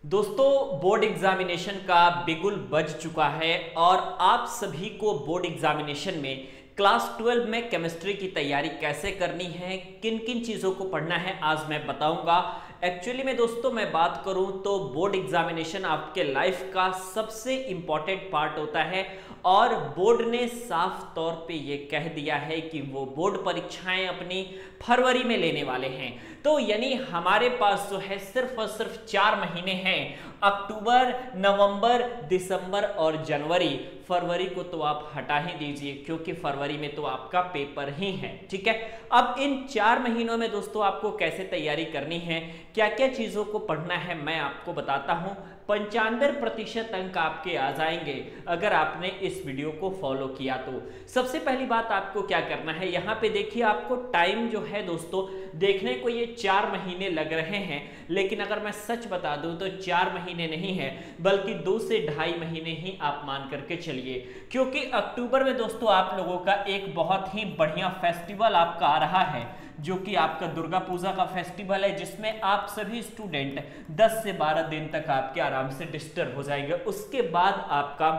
दोस्तों board examination का बिगुल बज चुका है और आप सभी को बोर्ड एग्जामिनेशन में क्लास 12 में केमिस्ट्री की तैयारी कैसे करनी है, किन किन चीज़ों को पढ़ना है, आज मैं बताऊंगा। एक्चुअली में दोस्तों मैं बात करूं तो बोर्ड एग्जामिनेशन आपके लाइफ का सबसे इंपॉर्टेंट पार्ट होता है और बोर्ड ने साफ तौर पे ये कह दिया है कि वो बोर्ड परीक्षाएं अपनी फरवरी में लेने वाले हैं। तो यानी हमारे पास जो है सिर्फ और सिर्फ 4 महीने हैं, अक्टूबर, नवंबर, दिसंबर और जनवरी। फरवरी को तो आप हटा ही दीजिए क्योंकि फरवरी में तो आपका पेपर ही है, ठीक है। अब इन 4 महीनों में दोस्तों आपको कैसे तैयारी करनी है, क्या क्या चीज़ों को पढ़ना है, मैं आपको बताता हूं। 95% अंक आपके आ जाएंगे अगर आपने इस वीडियो को फॉलो किया तो। सबसे पहली बात आपको क्या करना है, यहाँ पे देखिए आपको टाइम जो है दोस्तों देखने को ये 4 महीने लग रहे हैं, लेकिन अगर मैं सच बता दूं तो 4 महीने नहीं है बल्कि 2 से ढाई महीने ही आप मान करके चलिए, क्योंकि अक्टूबर में दोस्तों आप लोगों का एक बहुत ही बढ़िया फेस्टिवल आपका आ रहा है जो कि आपका दुर्गा पूजा का फेस्टिवल है, जिसमें आप सभी स्टूडेंट 10 से 12 दिन तक आपके आराम से डिस्टर्ब हो जाएंगे। उसके बाद आपका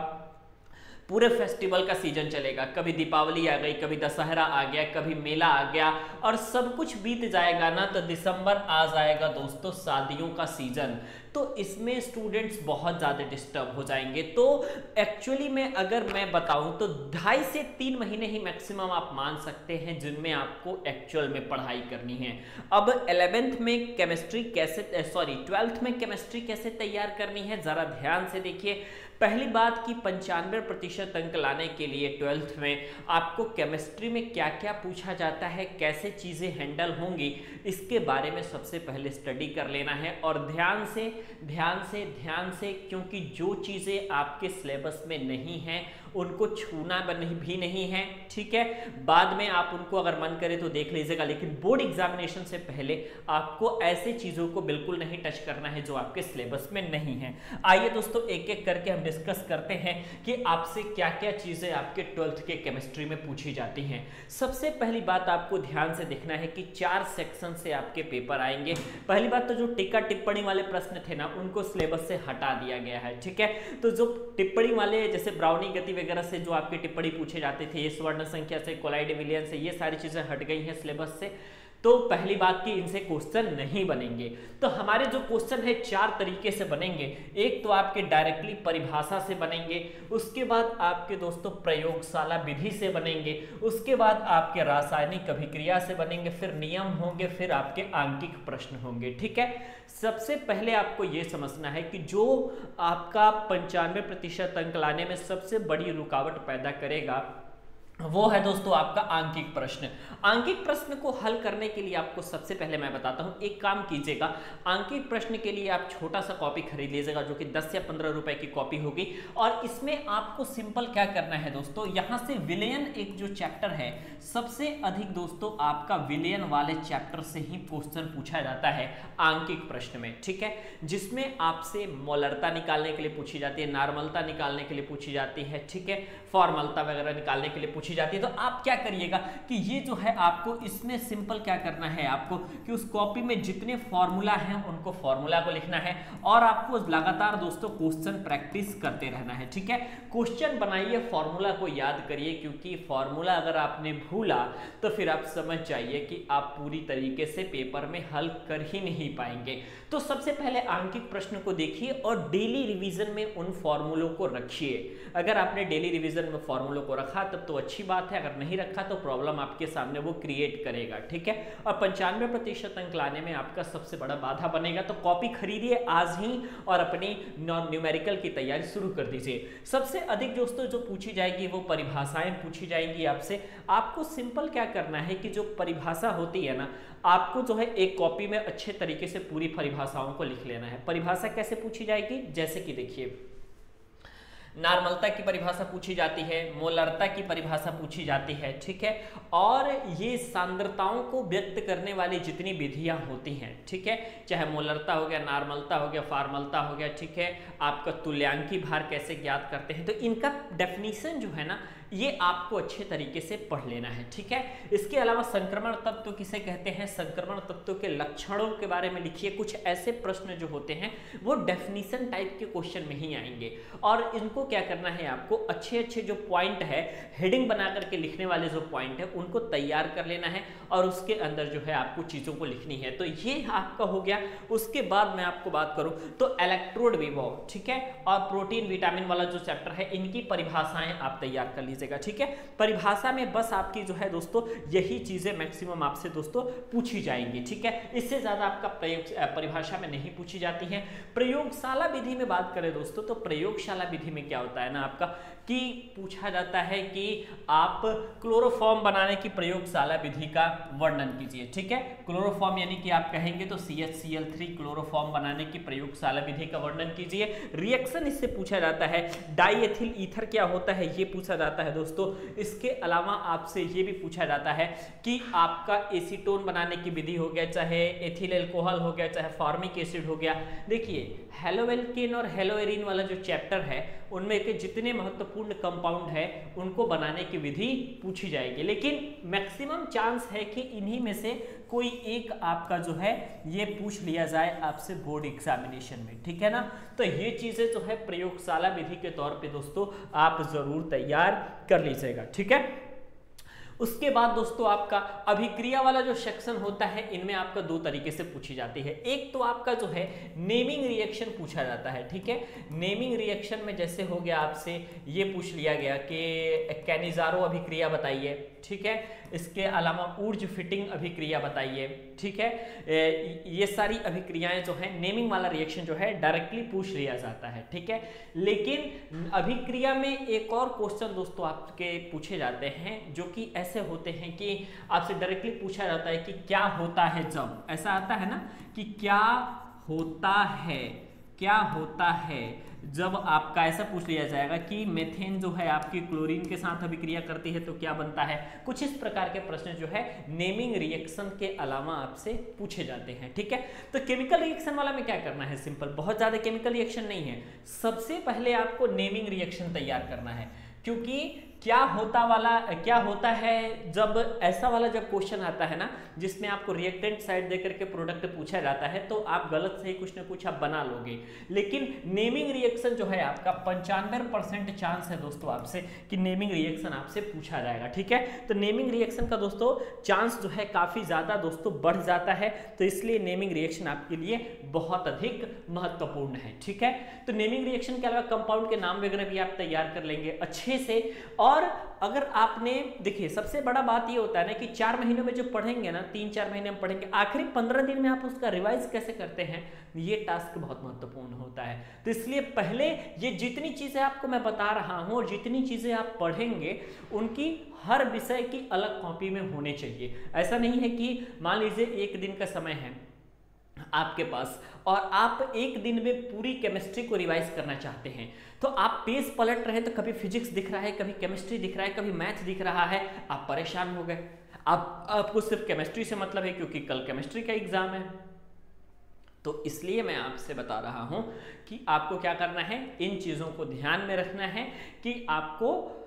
पूरे फेस्टिवल का सीजन चलेगा, कभी दीपावली आ गई, कभी दशहरा आ गया, कभी मेला आ गया और सब कुछ बीत जाएगा ना तो दिसंबर आ जाएगा दोस्तों, शादियों का सीजन। तो इसमें स्टूडेंट्स बहुत ज़्यादा डिस्टर्ब हो जाएंगे। तो एक्चुअली में अगर मैं बताऊं तो 2.5 से 3 महीने ही मैक्सिमम आप मान सकते हैं जिनमें आपको एक्चुअल में पढ़ाई करनी है। अब 11th में केमिस्ट्री कैसे 12th में केमिस्ट्री कैसे तैयार करनी है, ज़रा ध्यान से देखिए। पहली बात कि 95% अंक लाने के लिए 12th में आपको केमिस्ट्री में क्या क्या पूछा जाता है, कैसे चीज़ें हैंडल होंगी, इसके बारे में सबसे पहले स्टडी कर लेना है और ध्यान से, क्योंकि जो चीज़ें आपके सिलेबस में नहीं हैं उनको छूना भी नहीं है, ठीक है। बाद में आप उनको अगर मन करे तो देख लीजिएगा, लेकिन बोर्ड एग्जामिनेशन से पहले आपको ऐसे चीज़ों को बिल्कुल नहीं टच करना है जो आपके सिलेबस में नहीं है। आइए दोस्तों एक एक करके हम डिस्कस करते हैं कि आपसे क्या क्या चीज़ें आपके 12th के केमिस्ट्री में पूछी जाती हैं। सबसे पहली बात आपको ध्यान से देखना है कि 4 सेक्शन से आपके पेपर आएंगे। पहली बात तो जो टीका टिप्पणी वाले प्रश्न थे ना उनको सिलेबस से हटा दिया गया है, ठीक है। तो जो टिप्पणी वाले जैसे ब्राउनी गति वगैरह से जो आपके टिप्पणी पूछे जाते थे, ये स्वर्ण संख्या से, कोलाइड विलियन से, ये सारी चीजें हट गई हैं सिलेबस से। तो पहली बात कि इनसे क्वेश्चन नहीं बनेंगे। तो हमारे जो क्वेश्चन है 4 तरीके से बनेंगे। एक तो आपके डायरेक्टली परिभाषा से बनेंगे, उसके बाद आपके दोस्तों प्रयोगशाला विधि से बनेंगे, उसके बाद आपके रासायनिक अभिक्रिया से बनेंगे, फिर नियम होंगे, फिर आपके आंकिक प्रश्न होंगे, ठीक है। सबसे पहले आपको यह समझना है कि जो आपका 95% अंक लाने में सबसे बड़ी रुकावट पैदा करेगा वो है दोस्तों आपका आंकिक प्रश्न। आंकिक प्रश्न को हल करने के लिए आपको सबसे पहले मैं बताता हूं, एक काम कीजिएगा। आंकिक प्रश्न के लिए आप छोटा सा कॉपी खरीद लीजिएगा जो कि 10 या 15 रुपए की कॉपी होगी, और इसमें आपको सिंपल क्या करना है दोस्तों, यहां से विलयन एक जो चैप्टर है सबसे अधिक दोस्तों आपका विलयन वाले चैप्टर से ही क्वेश्चन पूछा जाता है आंकिक प्रश्न में, ठीक है। जिसमें आपसे मोलरता निकालने के लिए पूछी जाती है, नॉर्मलता निकालने के लिए पूछी जाती है, ठीक है, फॉर्मलता वगैरह निकालने के लिए पूछी जाती है। तो आप क्या करिएगा कि ये जो है आपको इसमें सिंपल क्या करना है आपको कि उस कॉपी में जितने फॉर्मूला हैं उनको फॉर्मूला को लिखना है और आपको लगातार दोस्तों क्वेश्चन प्रैक्टिस करते रहना है, ठीक है। क्वेश्चन बनाइए, फॉर्मूला को याद करिए, क्योंकि फॉर्मूला अगर आपने भूला तो फिर आप समझ जाइए कि आप पूरी तरीके से पेपर में हल कर ही नहीं पाएंगे। तो सबसे पहले आंकिक प्रश्न को देखिए और डेली रिवीजन में उन फॉर्मूलों को रखिए। अगर आपने डेली रिवीजन में फॉर्मूलों को रखा तब तो अच्छी बात है, अगर नहीं रखा तो प्रॉब्लम आपके सामने वो क्रिएट करेगा, ठीक है। और 95% अंक लाने में आपका सबसे बड़ा बाधा बनेगा। तो कॉपी खरीदिए आज ही और अपनी न्यूमेरिकल की तैयारी शुरू कर दीजिए। सबसे अधिक दोस्तों जो पूछी जाएगी वो परिभाषाएं पूछी जाएंगी आपसे। आपको सिंपल क्या करना है कि जो परिभाषा होती है ना, आपको जो है एक कॉपी में अच्छे तरीके से पूरी परिभाषाओं को लिख लेना है। परिभाषा कैसे पूछी जाएगी, जैसे कि देखिए नॉर्मलता की परिभाषा पूछी जाती है, मोलरता की परिभाषा पूछी जाती है, ठीक है। और ये सांद्रताओं को व्यक्त करने वाली जितनी विधियां होती हैं, ठीक है, चाहे मोलरता हो गया, नॉर्मलता हो गया, फॉर्मलता हो गया, ठीक है, आपका तुल्यांकी भार कैसे ज्ञात करते हैं, तो इनका डेफिनेशन जो है ना ये आपको अच्छे तरीके से पढ़ लेना है, ठीक है। इसके अलावा संक्रमण तत्व किसे कहते हैं, संक्रमण तत्व के लक्षणों के बारे में लिखिए। कुछ ऐसे प्रश्न जो होते हैं वो डेफिनेशन टाइप के क्वेश्चन में ही आएंगे और इनको क्या करना है, आपको अच्छे अच्छे जो पॉइंट है हेडिंग बना करके लिखने वाले जो पॉइंट है उनको तैयार कर लेना है और उसके अंदर जो है आपको चीजों को लिखनी है। तो ये आपका हो गया। उसके बाद मैं आपको बात करूं तो इलेक्ट्रोड विभव, ठीक है, और प्रोटीन विटामिन वाला जो चैप्टर है इनकी परिभाषाएं आप तैयार कर लीजिएगा, ठीक है। परिभाषा में बस आपकी जो है दोस्तों यही चीजें मैक्सिमम आपसे दोस्तों पूछी जाएंगी, ठीक है। इससे ज्यादा आपका परिभाषा में नहीं पूछी जाती है। प्रयोगशाला विधि में बात करें दोस्तों तो प्रयोगशाला विधि में क्या होता है ना आपका कि पूछा जाता है कि आप क्लोरोफॉर्म बनाने की प्रयोगशाला विधि का वर्णन कीजिए, ठीक है। क्लोरोफॉर्म यानी कि आप कहेंगे तो CHCl3 क्लोरोफॉर्म बनाने की प्रयोगशाला विधि का वर्णन कीजिए। रिएक्शन इससे पूछा जाता है। डाईएथिल ईथर क्या होता है ये पूछा जाता है दोस्तों। इसके अलावा आपसे ये भी पूछा जाता है कि आपका एसीटोन बनाने की विधि हो गया, चाहे एथिल एल्कोहल हो गया, चाहे फॉर्मिक एसिड हो गया। देखिए हेलोएल्केन और हेलोएरिन वाला जो चैप्टर है उनमें के जितने महत्वपूर्ण कंपाउंड है उनको बनाने की विधि पूछी जाएगी, लेकिन मैक्सिमम चांस है कि इन्हीं में से कोई एक आपका जो है ये पूछ लिया जाए आपसे बोर्ड एग्जामिनेशन में, ठीक है ना। तो ये चीजें जो है प्रयोगशाला विधि के तौर पे दोस्तों आप जरूर तैयार कर लीजिएगा, ठीक है। उसके बाद दोस्तों आपका अभिक्रिया वाला जो सेक्शन होता है इनमें आपका दो तरीके से पूछी जाती है। एक तो आपका जो है नेमिंग रिएक्शन पूछा जाता है, ठीक है। नेमिंग रिएक्शन में जैसे हो गया आपसे ये पूछ लिया गया कि कैनिजारो अभिक्रिया बताइए, ठीक है। इसके अलावा ऊर्ज फिटिंग अभिक्रिया बताइए, ठीक है। ये सारी अभिक्रियाएं जो है नेमिंग वाला रिएक्शन जो है डायरेक्टली पूछ लिया जाता है, ठीक है। लेकिन अभिक्रिया में एक और क्वेश्चन दोस्तों आपके पूछे जाते हैं जो कि ऐसे होते हैं कि आपसे डायरेक्टली पूछा जाता है कि क्या होता है जब, ऐसा आता है ना कि क्या होता है जब आपका ऐसा पूछ लिया जाएगा कि मेथेन जो है आपकी क्लोरीन के साथ अभिक्रिया करती है तो क्या बनता है। कुछ इस प्रकार के प्रश्न जो है नेमिंग रिएक्शन के अलावा आपसे पूछे जाते हैं, ठीक है। तो केमिकल रिएक्शन वाला में क्या करना है, सिंपल, बहुत ज्यादा केमिकल रिएक्शन नहीं है। सबसे पहले आपको नेमिंग रिएक्शन तैयार करना है, क्योंकि क्या होता है जब ऐसा वाला जब क्वेश्चन आता है ना जिसमें आपको रिएक्टेंट साइड देकर के प्रोडक्ट पूछा जाता है तो आप गलत से ही कुछ ना कुछ आप बना लोगे। लेकिन नेमिंग रिएक्शन जो है आपका 95% चांस है दोस्तों आपसे कि नेमिंग रिएक्शन आपसे पूछा जाएगा, ठीक है। तो नेमिंग रिएक्शन का दोस्तों चांस जो है काफी ज्यादा दोस्तों बढ़ जाता है, तो इसलिए नेमिंग रिएक्शन आपके लिए बहुत अधिक महत्वपूर्ण है, ठीक है। तो नेमिंग रिएक्शन के अलावा कंपाउंड के नाम वगैरह भी आप तैयार कर लेंगे अच्छे से। और अगर आपने देखिए सबसे बड़ा बात ये होता है ना कि 4 महीनों में जो पढ़ेंगे ना 3-4 महीने में पढ़ेंगे, आखिरी 15 दिन में आप उसका रिवाइज कैसे करते हैं ये टास्क बहुत महत्वपूर्ण होता है। तो इसलिए पहले ये जितनी चीजें आपको मैं बता रहा हूं और जितनी चीजें आप पढ़ेंगे उनकी हर विषय की अलग कॉपी में होने चाहिए। ऐसा नहीं है कि मान लीजिए 1 दिन का समय है आपके पास और आप 1 दिन में पूरी केमिस्ट्री को रिवाइज करना चाहते हैं, तो आप पेज पलट रहे हैं तो कभी फिजिक्स दिख रहा है, कभी केमिस्ट्री दिख रहा है, कभी मैथ दिख रहा है, आप परेशान हो गए। आपको सिर्फ केमिस्ट्री से मतलब है क्योंकि कल केमिस्ट्री का एग्जाम है। तो इसलिए मैं आपसे बता रहा हूं कि आपको क्या करना है, इन चीजों को ध्यान में रखना है कि आपको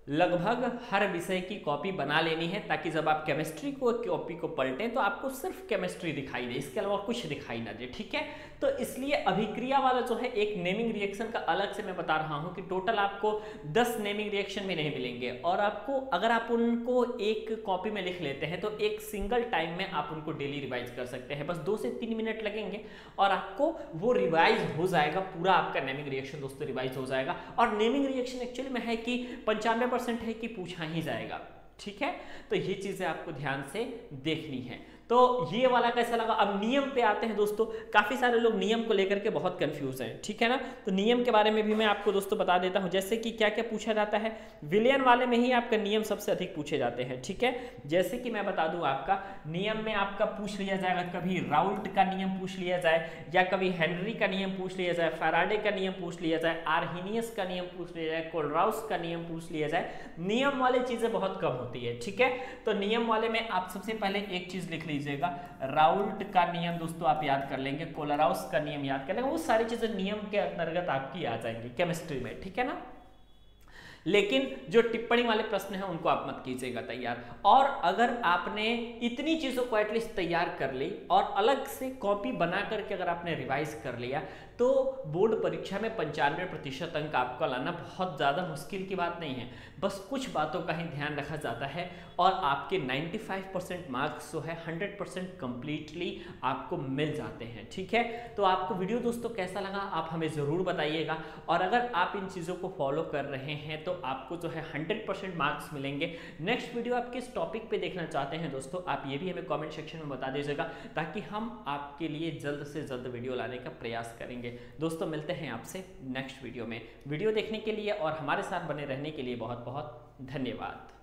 लगभग हर विषय की कॉपी बना लेनी है ताकि जब आप केमिस्ट्री को कॉपी को पलटें तो आपको सिर्फ केमिस्ट्री दिखाई दे, इसके अलावा कुछ दिखाई ना दे, ठीक है। तो इसलिए अभिक्रिया वाला जो है एक नेमिंग रिएक्शन का अलग से मैं बता रहा हूं कि टोटल आपको 10 नेमिंग रिएक्शन भी नहीं मिलेंगे और आपको अगर आप उनको एक कॉपी में लिख लेते हैं तो एक सिंगल टाइम में आप उनको डेली रिवाइज कर सकते हैं। बस 2 से 3 मिनट लगेंगे और आपको वो रिवाइज हो जाएगा, पूरा आपका नेमिंग रिएक्शन दोस्तों रिवाइज हो जाएगा। और नेमिंग रिएक्शन एक्चुअली में है कि 95% है कि पूछा ही जाएगा, ठीक है। तो ये चीजें आपको ध्यान से देखनी है। तो ये वाला कैसा लगा। अब नियम पे आते हैं दोस्तों। काफी सारे लोग नियम को लेकर के बहुत कंफ्यूज हैं, ठीक है ना। तो नियम के बारे में भी मैं आपको दोस्तों बता देता हूं, जैसे कि क्या क्या पूछा जाता है। विलियन वाले में ही आपका नियम सबसे अधिक पूछे जाते हैं, ठीक है। जैसे कि मैं बता दूं आपका नियम में आपका पूछ लिया जाएगा, कभी राउल्ट का नियम पूछ लिया जाए या कभी हेनरी का नियम पूछ लिया जाए, फैराडे का नियम पूछ लिया जाए, आर्हेनियस का नियम पूछ लिया जाए, कोलराउस का नियम पूछ लिया जाए। नियम वाले चीजें बहुत कम होती है, ठीक है। तो नियम वाले में आप सबसे पहले एक चीज लिख लीजिएगा, राउल्ट का नियम दोस्तों आप याद कर लेंगे, कोलराउस का नियम याद कर लेंगे, वो सारी चीजें नियम के अंतर्गत आपकी आ जाएंगी केमिस्ट्री में, ठीक है ना। लेकिन जो टिप्पणी वाले प्रश्न हैं उनको आप मत कीजिएगा तैयार। और अगर आपने इतनी चीज़ों को एटलीस्ट तैयार कर ली और अलग से कॉपी बना करके अगर आपने रिवाइज कर लिया तो बोर्ड परीक्षा में 95% अंक आपको लाना बहुत ज़्यादा मुश्किल की बात नहीं है। बस कुछ बातों का ही ध्यान रखा जाता है और आपके 95% मार्क्स जो है 100% कंप्लीटली आपको मिल जाते हैं। ठीक है, तो आपको वीडियो दोस्तों कैसा लगा आप हमें ज़रूर बताइएगा। और अगर आप इन चीज़ों को फॉलो कर रहे हैं तो आपको जो है 100% मार्क्स मिलेंगे। नेक्स्ट वीडियो आप किस टॉपिक पे देखना चाहते हैं दोस्तों, आप ये भी हमें कमेंट सेक्शन में बता दीजिएगा ताकि हम आपके लिए जल्द से जल्द वीडियो लाने का प्रयास करेंगे। दोस्तों मिलते हैं आपसे नेक्स्ट वीडियो में। वीडियो देखने के लिए और हमारे साथ बने रहने के लिए बहुत बहुत धन्यवाद।